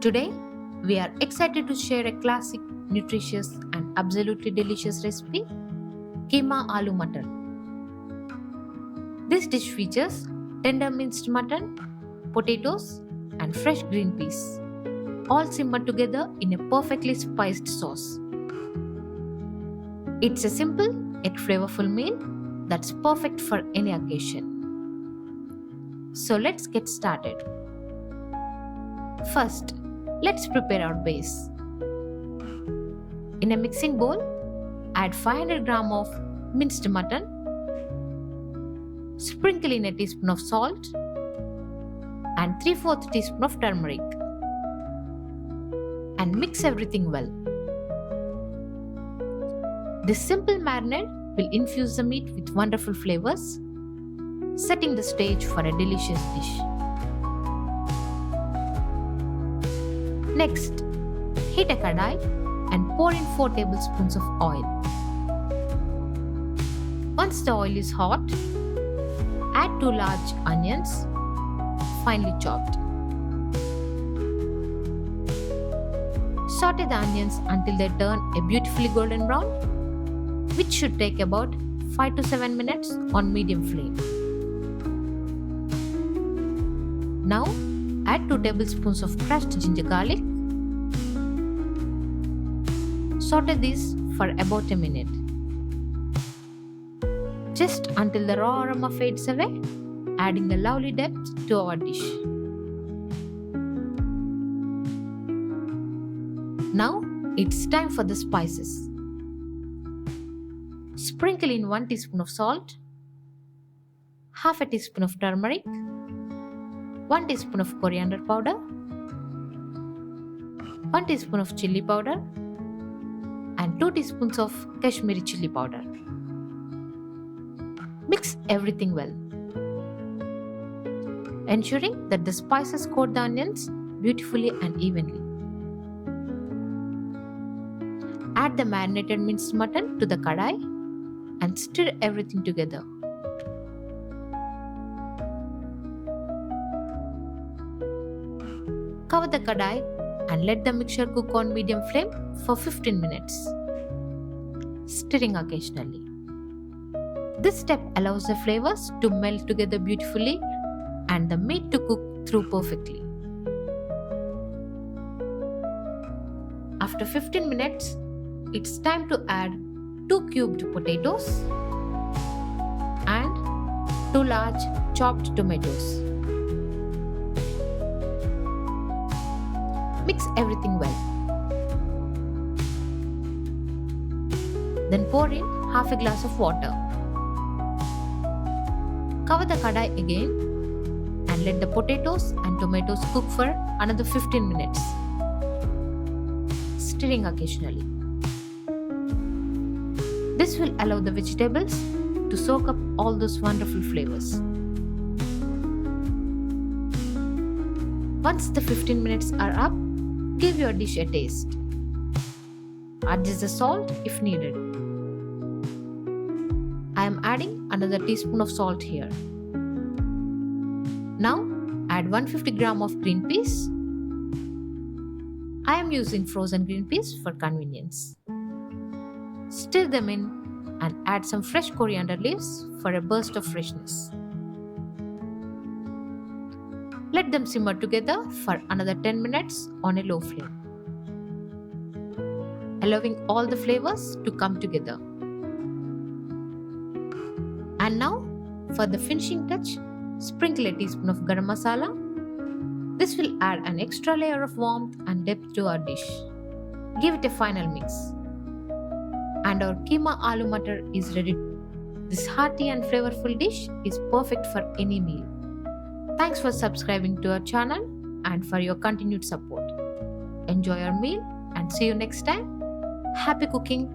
Today, we are excited to share a classic, nutritious, and absolutely delicious recipe, Keema Aloo Matar. This dish features tender minced mutton, potatoes, and fresh green peas, all simmered together in a perfectly spiced sauce. It's a simple yet flavorful meal that's perfect for any occasion. So let's get started. First, let's prepare our base. In a mixing bowl, add 500 g of minced mutton, sprinkle in a teaspoon of salt and 3/4 teaspoon of turmeric and mix everything well. This simple marinade will infuse the meat with wonderful flavors, setting the stage for a delicious dish. Next, heat a kadai and pour in 4 tablespoons of oil. Once the oil is hot, add 2 large onions, finely chopped. Sauté the onions until they turn a beautifully golden brown, which should take about 5 to 7 minutes on medium flame. Now, add 2 tablespoons of crushed ginger garlic. Saute this for about a minute, just until the raw aroma fades away, adding a lovely depth to our dish. Now, it's time for the spices. Sprinkle in 1 teaspoon of salt, half a teaspoon of turmeric, 1 teaspoon of coriander powder, 1 teaspoon of chili powder, and 2 teaspoons of Kashmiri chili powder. Mix everything well, ensuring that the spices coat the onions beautifully and evenly. Add the marinated minced mutton to the kadai and stir everything together. Cover the kadai and let the mixture cook on medium flame for 15 minutes, stirring occasionally. This step allows the flavors to melt together beautifully and the meat to cook through perfectly. After 15 minutes, it's time to add 2 cubed potatoes and 2 large chopped tomatoes. Mix everything well. Then pour in half a glass of water. Cover the kadai again and let the potatoes and tomatoes cook for another 15 minutes, stirring occasionally. This will allow the vegetables to soak up all those wonderful flavors. Once the 15 minutes are up, give your dish a taste. Adjust the salt if needed. I am adding another teaspoon of salt here. Now, add 150 g of green peas. I am using frozen green peas for convenience. Stir them in and add some fresh coriander leaves for a burst of freshness. Let them simmer together for another 10 minutes on a low flame, allowing all the flavors to come together. And now, for the finishing touch, sprinkle a teaspoon of garam masala. This will add an extra layer of warmth and depth to our dish. Give it a final mix. And our Keema Aloo Matar is ready. This hearty and flavorful dish is perfect for any meal. Thanks for subscribing to our channel and for your continued support. Enjoy your meal and see you next time. Happy cooking!